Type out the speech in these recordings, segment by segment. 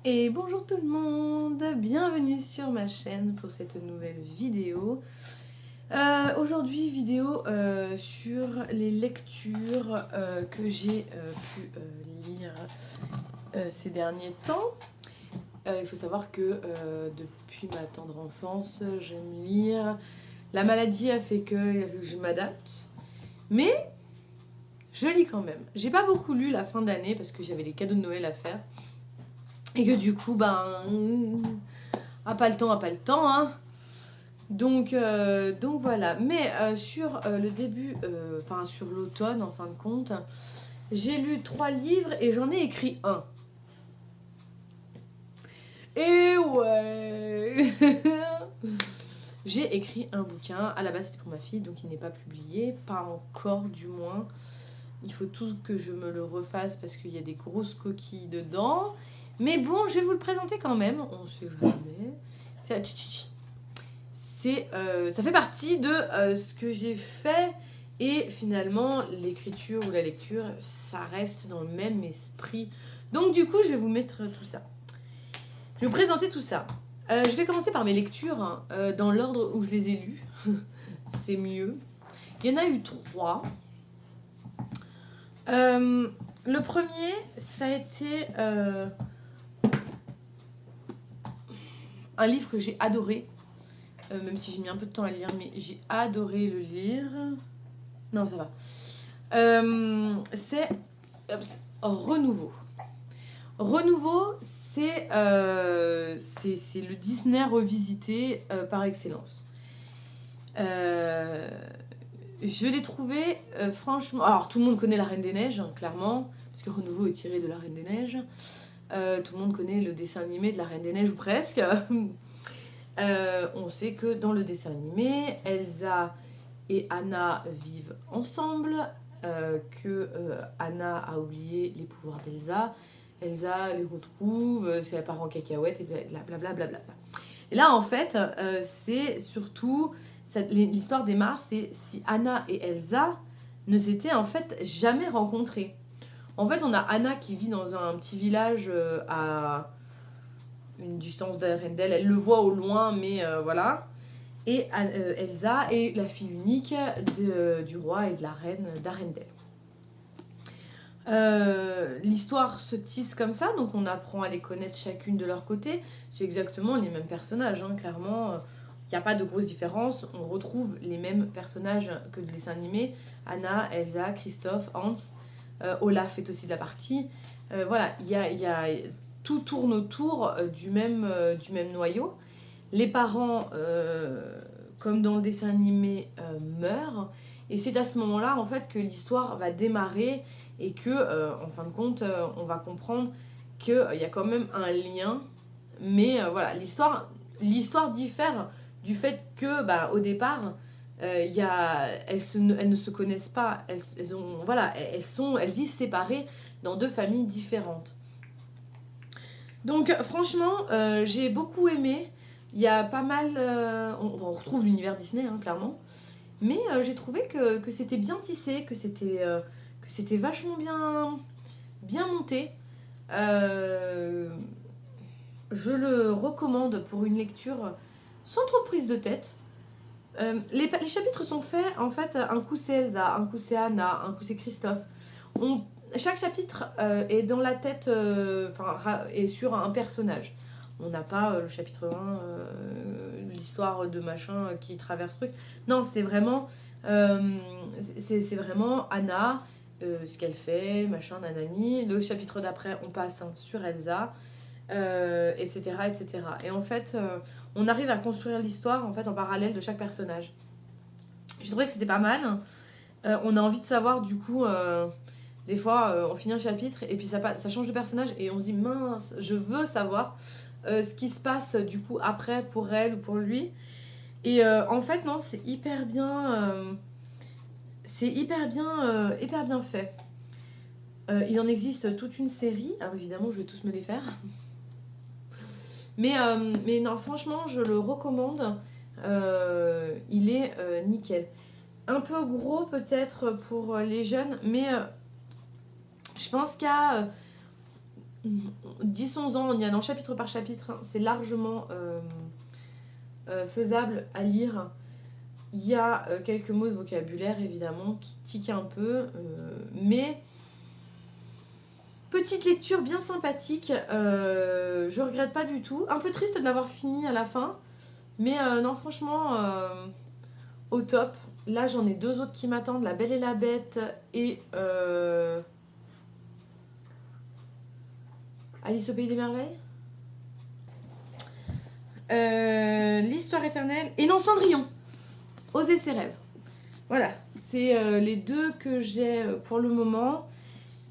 Et bonjour tout le monde, bienvenue sur ma chaîne pour cette nouvelle vidéo. Aujourd'hui vidéo sur les lectures que j'ai pu lire ces derniers temps. Il faut savoir que depuis ma tendre enfance, j'aime lire. La maladie a fait que je m'adapte, mais je lis quand même. J'ai pas beaucoup lu la fin d'année parce que j'avais les cadeaux de Noël à faire. Et que du coup, pas le temps, hein. Donc voilà. Mais sur le début, sur l'automne, en fin de compte, j'ai lu 3 livres et j'en ai écrit un. Et ouais. J'ai écrit un bouquin. À la base, c'était pour ma fille, donc il n'est pas publié. Pas encore, du moins. Il faut tout que je me le refasse parce qu'il y a des grosses coquilles dedans. Mais bon, je vais vous le présenter quand même. On sait jamais. Ça fait partie de ce que j'ai fait. Et finalement, l'écriture ou la lecture, ça reste dans le même esprit. Donc du coup, je vais vous mettre tout ça. Je vais vous présenter tout ça. Je vais commencer par mes lectures, hein, dans l'ordre où je les ai lues. C'est mieux. Il y en a eu 3. Le premier, ça a été un livre que j'ai adoré. Même si j'ai mis un peu de temps à le lire, mais j'ai adoré le lire. Non, ça va. C'est Renouveau. Renouveau, c'est le Disney revisité par excellence. Je l'ai trouvé franchement... Alors, tout le monde connaît La Reine des Neiges, hein, clairement, parce que Renouveau est tiré de La Reine des Neiges. Tout le monde connaît le dessin animé de La Reine des Neiges, ou presque. On sait que dans le dessin animé, Elsa et Anna vivent ensemble, que Anna a oublié les pouvoirs d'Elsa. Elsa les retrouve, c'est la part en cacahuète, et blablabla. Et là, en fait, c'est surtout... L'histoire démarre, c'est si Anna et Elsa ne s'étaient en fait jamais rencontrées. En fait, on a Anna qui vit dans un petit village à une distance d'Arendelle. Elle le voit au loin, mais voilà. Et Elsa est la fille unique du roi et de la reine d'Arendelle. L'histoire se tisse comme ça, donc on apprend à les connaître chacune de leur côté. C'est exactement les mêmes personnages, hein, clairement. Il n'y a pas de grosse différence. On retrouve les mêmes personnages que le dessin animé. Anna, Elsa, Christophe, Hans. Olaf est aussi de la partie. Voilà, tout tourne autour du même noyau. Les parents, comme dans le dessin animé, meurent. Et c'est à ce moment-là, en fait, que l'histoire va démarrer et que, en fin de compte, on va comprendre qu'il y a quand même un lien. Mais voilà, l'histoire diffère du fait que, au départ, elles ne se connaissent pas. Elles vivent séparées dans 2 familles différentes. Donc, franchement, j'ai beaucoup aimé. Il y a pas mal... on retrouve l'univers Disney, hein, clairement. Mais j'ai trouvé que c'était bien tissé, que c'était vachement bien monté. Je le recommande pour une lecture sans trop prise de tête. Les chapitres sont faits, en fait, un coup c'est Elsa, un coup c'est Anna, un coup c'est Christophe. Chaque chapitre est dans la tête, est sur un personnage. On n'a pas le chapitre 1, l'histoire de machin qui traverse truc. Non, c'est vraiment Anna, ce qu'elle fait, machin, nanani. Le chapitre d'après, on passe sur Elsa, etc., etc. Et en fait, on arrive à construire l'histoire en fait en parallèle de chaque personnage. Je trouvais que c'était pas mal. On a envie de savoir du coup... des fois, on finit un chapitre et puis ça change de personnage et on se dit mince, je veux savoir ce qui se passe du coup après pour elle ou pour lui. Et en fait, non, c'est hyper bien fait. Il en existe toute une série. Alors évidemment, je vais tous me les faire. Mais non, franchement, je le recommande. Il est nickel. Un peu gros peut-être pour les jeunes, mais je pense qu'à 10-11 ans, on y allant chapitre par chapitre, c'est largement faisable à lire. Il y a quelques mots de vocabulaire évidemment qui tiquent un peu, mais petite lecture bien sympathique, je regrette pas du tout. Un peu triste de l'avoir fini à la fin, mais non franchement au top. Là j'en ai 2 autres qui m'attendent, La Belle et la Bête et Alice au Pays des Merveilles. L'Histoire éternelle et non Cendrillon. Oser ses rêves. Voilà, c'est les 2 que j'ai pour le moment.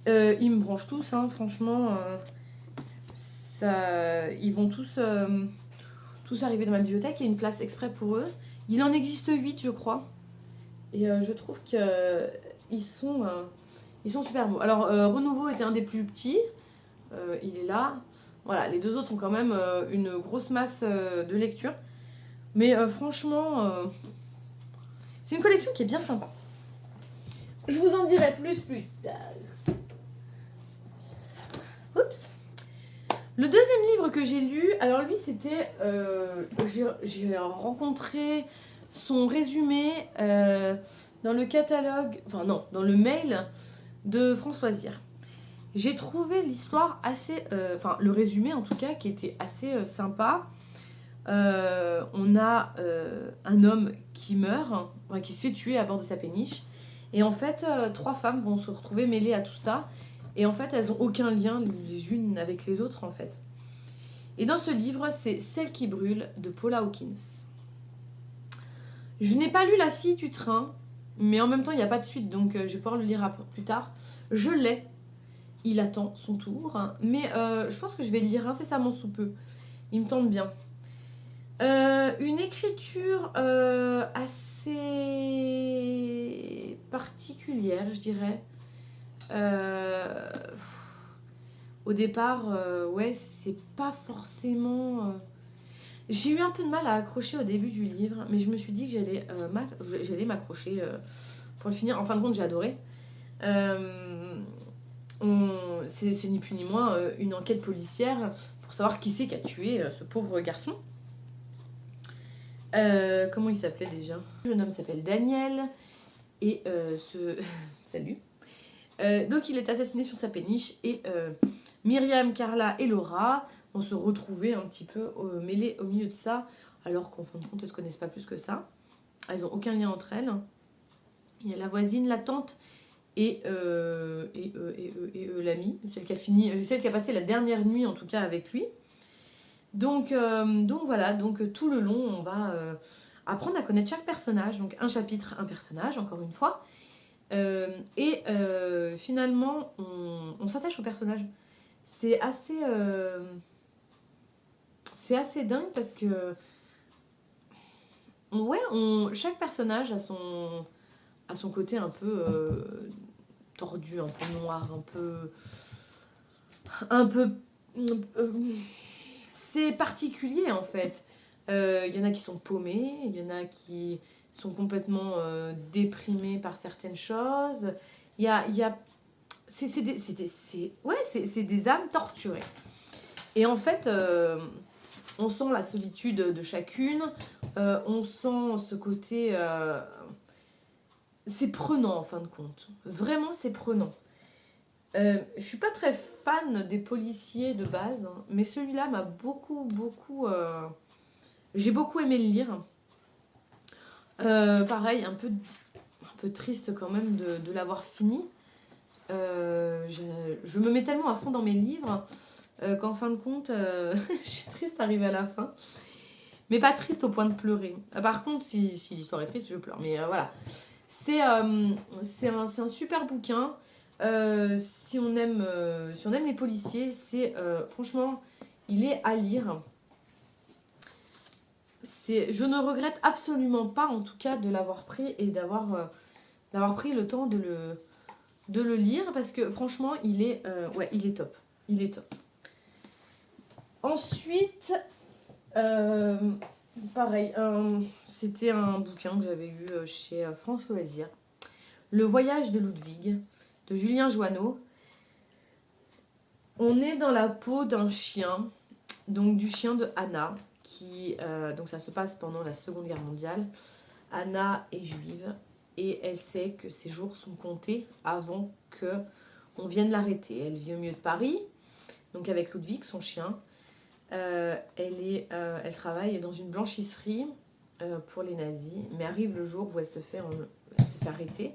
Ils me branchent tous, hein, franchement. Ils vont tous arriver dans ma bibliothèque. Il y a une place exprès pour eux. Il en existe 8, je crois. Et je trouve qu'ils sont super beaux. Alors, Renouveau était un des plus petits. Il est là. Voilà, les 2 autres ont quand même une grosse masse de lecture. Mais franchement, c'est une collection qui est bien sympa. Je vous en dirai plus tard. Oups. Le deuxième livre que j'ai lu, alors lui c'était... j'ai rencontré son résumé dans le catalogue... Enfin non, dans le mail de Françoise Zir. J'ai trouvé l'histoire assez... Enfin, le résumé en tout cas, qui était assez sympa. On a un homme qui meurt, qui se fait tuer à bord de sa péniche. Et en fait, 3 femmes vont se retrouver mêlées à tout ça. Et en fait, elles n'ont aucun lien les unes avec les autres, en fait. Et dans ce livre, c'est Celle qui brûle de Paula Hawkins. Je n'ai pas lu La fille du train, mais en même temps, il n'y a pas de suite, donc je vais pouvoir le lire plus tard. Je l'ai. Il attend son tour. Mais je pense que je vais le lire incessamment sous peu. Il me tente bien. Une écriture assez particulière, je dirais. Au départ, ouais, c'est pas forcément... J'ai eu un peu de mal à accrocher au début du livre, mais je me suis dit que j'allais m'accrocher pour le finir. En fin de compte, j'ai adoré. C'est ni plus ni moins une enquête policière pour savoir qui c'est qui a tué ce pauvre garçon. Comment il s'appelait déjà ? Le jeune homme s'appelle Daniel et salut. Donc il est assassiné sur sa péniche et Myriam, Carla et Laura vont se retrouver un petit peu mêlées au milieu de ça, alors qu'en fin de compte elles se connaissent pas plus que ça. Elles ont aucun lien entre elles. Il y a la voisine, la tante et l'amie, celle qui a passé la dernière nuit en tout cas avec lui. Donc voilà, donc tout le long on va apprendre à connaître chaque personnage, donc un chapitre, un personnage encore une fois. Finalement on s'attache au personnage. C'est assez dingue parce que ouais, chaque personnage a son côté un peu tordu, un peu noir, un peu c'est particulier en fait. Il y en a qui sont paumés, il y en a qui sont complètement déprimés par certaines choses. Il y a c'est des âmes torturées. Et en fait, on sent la solitude de chacune, on sent ce côté... c'est prenant en fin de compte. Vraiment, c'est prenant. Je suis pas très fan des policiers de base, hein, mais celui-là m'a beaucoup... j'ai beaucoup aimé le lire. Pareil, un peu triste quand même de l'avoir fini. Je me mets tellement à fond dans mes livres qu'en fin de compte, je suis triste d'arriver à la fin. Mais pas triste au point de pleurer. Par contre, si l'histoire est triste, je pleure. Mais voilà. C'est un super bouquin. Si on aime les policiers, franchement, il est à lire. Je ne regrette absolument pas, en tout cas, de l'avoir pris et d'avoir pris le temps de le lire parce que franchement, il est top. Il est top. Ensuite, pareil, c'était un bouquin que j'avais eu chez France Loisirs. Le voyage de Ludwig, de Julien Joanneau. On est dans la peau d'un chien, donc du chien de Anna, donc ça se passe pendant la Seconde Guerre mondiale. Anna est juive et elle sait que ses jours sont comptés avant que on vienne l'arrêter. Elle vit au milieu de Paris, donc avec Ludwig, son chien. Elle travaille dans une blanchisserie pour les nazis, mais arrive le jour où elle se fait arrêter.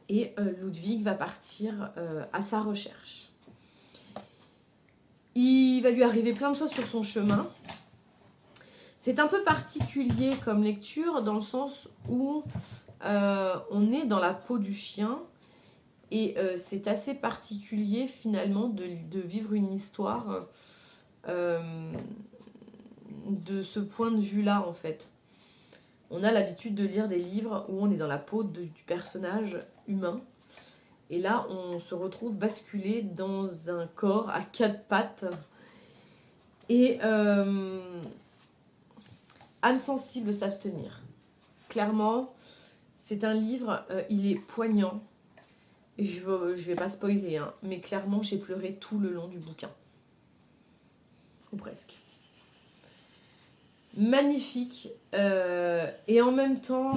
Et Ludwig va partir à sa recherche. Il va lui arriver plein de choses sur son chemin. C'est un peu particulier comme lecture dans le sens où on est dans la peau du chien et c'est assez particulier finalement de vivre une histoire de ce point de vue-là en fait. On a l'habitude de lire des livres où on est dans la peau du personnage humain. Et là, on se retrouve basculé dans un corps à 4 pattes. Et âme sensible s'abstenir. Clairement, c'est un livre, il est poignant. Je vais pas spoiler, hein, mais clairement, j'ai pleuré tout le long du bouquin. Ou presque. Magnifique. Et en même temps...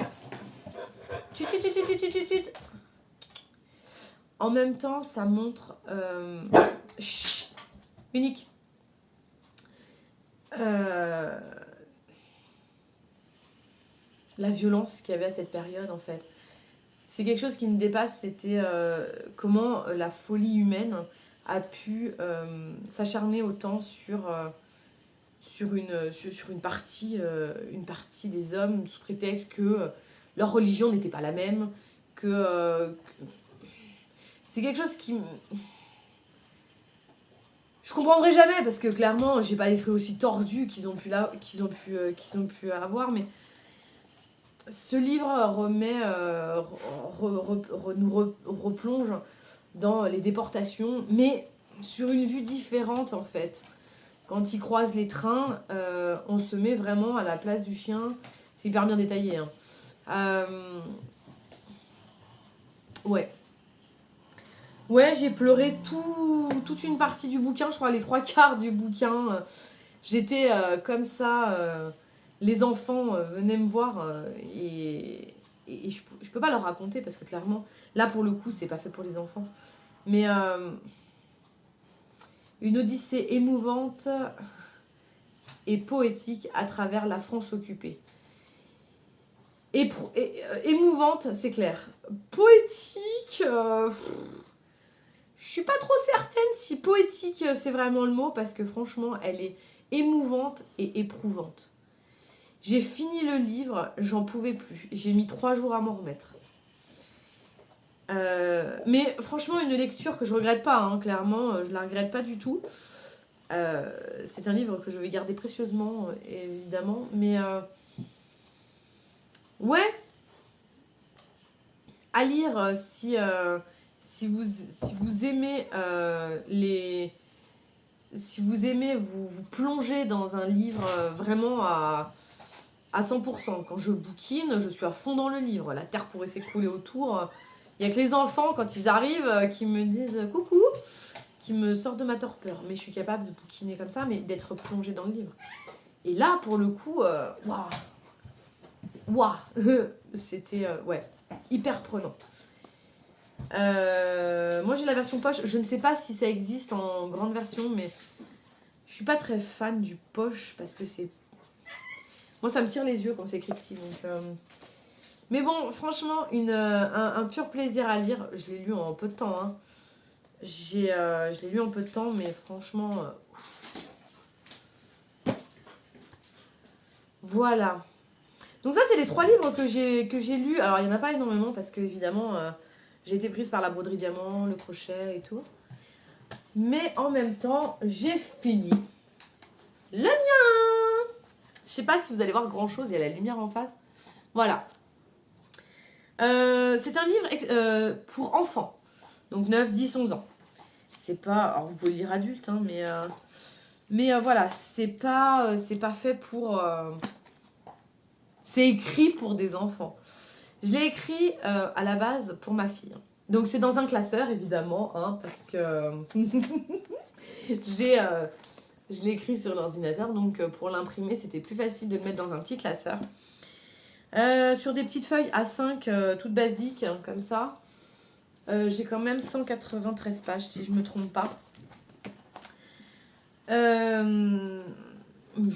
En même temps, ça montre... unique. La violence qu'il y avait à cette période, en fait. C'est quelque chose qui me dépasse, c'était comment la folie humaine a pu s'acharner autant sur une partie des hommes, sous prétexte que leur religion n'était pas la même, que c'est quelque chose qui... Je comprendrai jamais, parce que clairement, j'ai pas l'esprit aussi tordu qu'ils ont pu avoir, mais ce livre nous replonge dans les déportations, mais sur une vue différente en fait. Quand ils croisent les trains, on se met vraiment à la place du chien. C'est hyper bien détaillé. Hein. Ouais. Ouais, j'ai pleuré toute une partie du bouquin, je crois les 3/4 du bouquin. J'étais comme ça, les enfants venaient me voir et je peux pas leur raconter parce que clairement, là pour le coup, c'est pas fait pour les enfants. Mais une odyssée émouvante et poétique à travers la France occupée. Émouvante, c'est clair. Poétique... Je suis pas trop certaine si poétique c'est vraiment le mot parce que franchement elle est émouvante et éprouvante. J'ai fini le livre, j'en pouvais plus. J'ai mis 3 jours à m'en remettre. Mais franchement une lecture que je regrette pas, hein, clairement, je la regrette pas du tout. C'est un livre que je vais garder précieusement, évidemment, mais ouais, à lire si vous aimez si vous aimez vous plonger dans un livre vraiment à 100%. Quand je bouquine, je suis à fond dans le livre. La terre pourrait s'écrouler autour. Il n'y a que les enfants, quand ils arrivent, qui me disent coucou, qui me sortent de ma torpeur. Mais je suis capable de bouquiner comme ça, mais d'être plongée dans le livre. Et là, pour le coup, waouh, c'était ouais, hyper prenant. Moi j'ai la version poche, je ne sais pas si ça existe en grande version, mais je suis pas très fan du poche parce que c'est... Moi ça me tire les yeux quand c'est écrit petit, donc... Mais bon, franchement, un pur plaisir à lire. Je l'ai lu en peu de temps, hein. Je l'ai lu en peu de temps, mais franchement... Voilà. Donc ça c'est les 3 livres que j'ai lus. Alors il n'y en a pas énormément parce que évidemment... j'ai été prise par la broderie diamant, le crochet et tout. Mais en même temps, j'ai fini le mien. Je sais pas si vous allez voir grand chose, il y a la lumière en face. Voilà. C'est un livre pour enfants. Donc 9, 10, 11 ans. C'est pas... Alors vous pouvez le lire adulte, hein, mais voilà, c'est pas fait pour... c'est écrit pour des enfants. Je l'ai écrit à la base pour ma fille. Donc c'est dans un classeur évidemment, hein, parce que j'ai, je l'ai écrit sur l'ordinateur, donc pour l'imprimer c'était plus facile de le mettre dans un petit classeur. Sur des petites feuilles A5 toutes basiques, hein, comme ça. J'ai quand même 193 pages si je me trompe pas. Je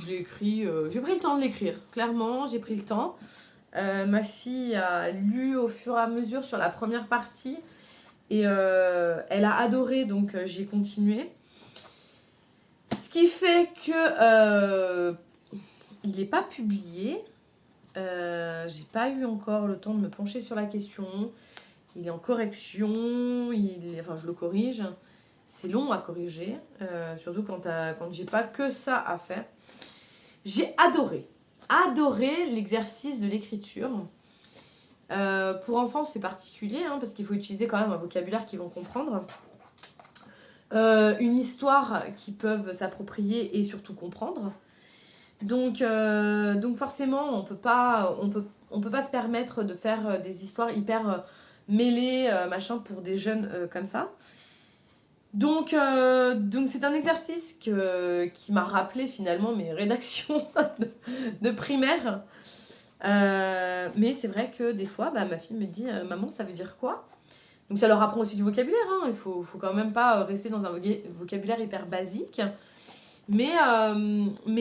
l'ai écrit, j'ai pris le temps de l'écrire, clairement, j'ai pris le temps. Ma fille a lu au fur et à mesure sur la première partie et elle a adoré, donc j'ai continué. Ce qui fait que il n'est pas publié. J'ai pas eu encore le temps de me pencher sur la question. Il est en correction, enfin je le corrige. C'est long à corriger, surtout quand j'ai pas que ça à faire. J'ai adoré l'exercice de l'écriture. Pour enfants, c'est particulier, hein, parce qu'il faut utiliser quand même un vocabulaire qu'ils vont comprendre. Une histoire qu'ils peuvent s'approprier et surtout comprendre. Donc forcément, on peut pas se permettre de faire des histoires hyper mêlées, machin, pour des jeunes comme ça. Donc c'est un exercice qui m'a rappelé finalement mes rédactions de primaire. Mais c'est vrai que des fois, ma fille me dit « Maman, ça veut dire quoi ?» Donc ça leur apprend aussi du vocabulaire, hein. Il faut quand même pas rester dans un vocabulaire hyper basique. Mais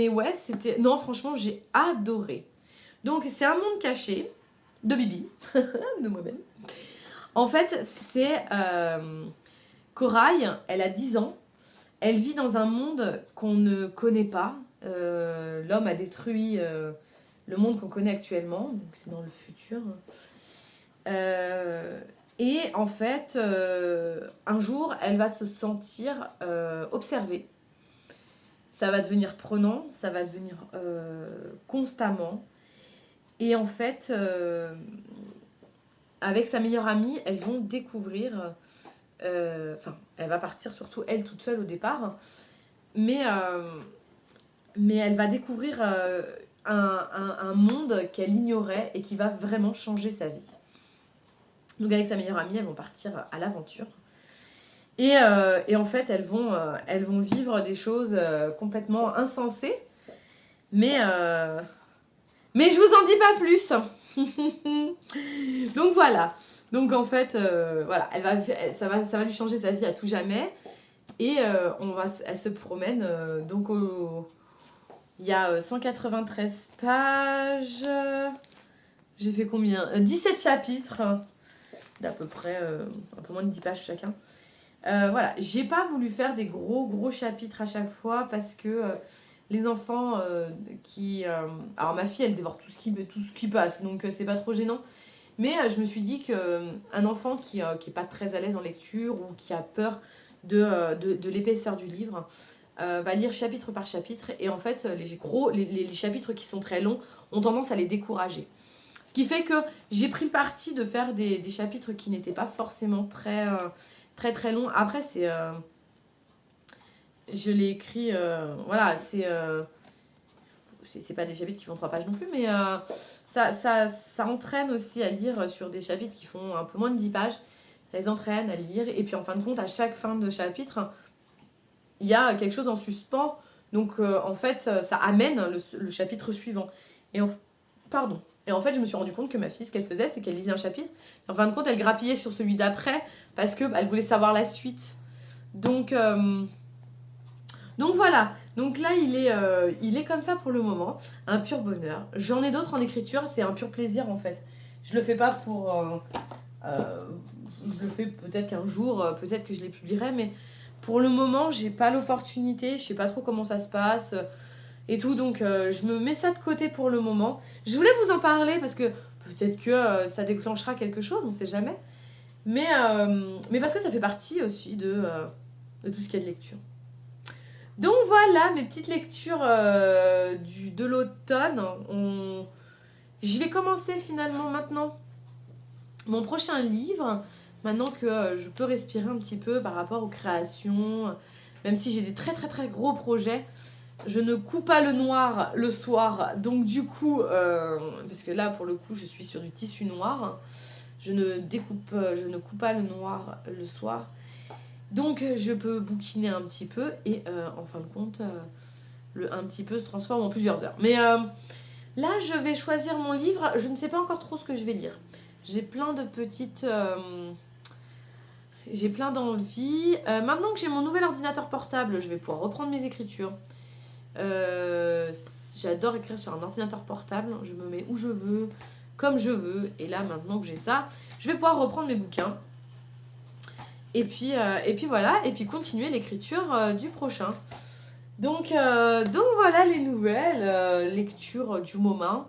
ouais, c'était... Non, franchement, j'ai adoré. Donc c'est un monde caché de Bibi, de moi-même. En fait, c'est... Corail, elle a 10 ans. Elle vit dans un monde qu'on ne connaît pas. L'homme a détruit le monde qu'on connaît actuellement. Donc c'est dans le futur. Et en fait, un jour, elle va se sentir observée. Ça va devenir prenant, ça va devenir constamment. Et en fait, avec sa meilleure amie, elles vont découvrir... elle va partir surtout elle toute seule au départ, mais elle va découvrir un monde qu'elle ignorait et qui va vraiment changer sa vie. Donc avec sa meilleure amie, elles vont partir à l'aventure. Et en fait, elles vont vivre des choses complètement insensées, mais je vous en dis pas plus. Donc voilà. Donc en fait, voilà, ça va lui changer sa vie à tout jamais. Et elle se promène. Il y a 193 pages. J'ai fait combien 17 chapitres. D'à peu près un peu moins de 10 pages chacun. Voilà, j'ai pas voulu faire des gros chapitres à chaque fois parce que les enfants alors ma fille, elle dévore tout ce qui passe, donc c'est pas trop gênant. Mais je me suis dit qu'un enfant qui est pas très à l'aise en lecture ou qui a peur de l'épaisseur du livre va lire chapitre par chapitre. Et en fait, les chapitres qui sont très longs ont tendance à les décourager. Ce qui fait que j'ai pris le parti de faire des chapitres qui n'étaient pas forcément très long. Après, je l'ai écrit... voilà, c'est pas des chapitres qui font 3 pages non plus, mais ça entraîne aussi à lire sur des chapitres qui font un peu moins de 10 pages. Ça les entraîne à lire. Et puis en fin de compte, à chaque fin de chapitre, il y a quelque chose en suspens. Donc en fait, ça amène le chapitre suivant. Et en fait, je me suis rendu compte que ma fille, ce qu'elle faisait, c'est qu'elle lisait un chapitre. Et en fin de compte, elle grappillait sur celui d'après parce qu'elle voulait savoir la suite. Donc voilà. Donc là, il est comme ça pour le moment. Un pur bonheur. J'en ai d'autres en écriture. C'est un pur plaisir, en fait. Je le fais pas pour... je le fais peut-être qu'un jour, peut-être que je les publierai. Mais pour le moment, j'ai pas l'opportunité. Je sais pas trop comment ça se passe. Et tout, donc je me mets ça de côté pour le moment. Je voulais vous en parler parce que peut-être que ça déclenchera quelque chose, on sait jamais. Mais parce que ça fait partie aussi de tout ce qu'il y a de lecture. Donc voilà mes petites lectures de l'automne. Je vais commencer finalement maintenant mon prochain livre. Maintenant que je peux respirer un petit peu par rapport aux créations. Même si j'ai des très gros projets. Je ne coupe pas le noir le soir, donc du coup, parce que là pour le coup je suis sur du tissu noir, je ne coupe pas le noir le soir. Donc je peux bouquiner un petit peu et en fin de compte, le un petit peu se transforme en plusieurs heures. Mais là, je vais choisir mon livre. Je ne sais pas encore trop ce que je vais lire. J'ai plein de petites... j'ai plein d'envies. Maintenant que j'ai mon nouvel ordinateur portable, je vais pouvoir reprendre mes écritures. J'adore écrire sur un ordinateur portable. Je me mets où je veux, comme je veux. Et là, maintenant que j'ai ça, je vais pouvoir reprendre mes bouquins. Et puis voilà, et puis continuer l'écriture du prochain. Donc voilà les nouvelles lectures du moment.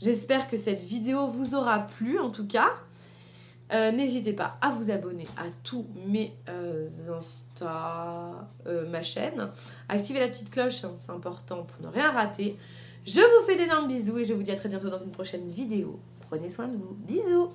J'espère que cette vidéo vous aura plu en tout cas. N'hésitez pas à vous abonner à tous mes Insta, ma chaîne. Activez la petite cloche, hein, c'est important pour ne rien rater. Je vous fais d'énormes bisous et je vous dis à très bientôt dans une prochaine vidéo. Prenez soin de vous. Bisous!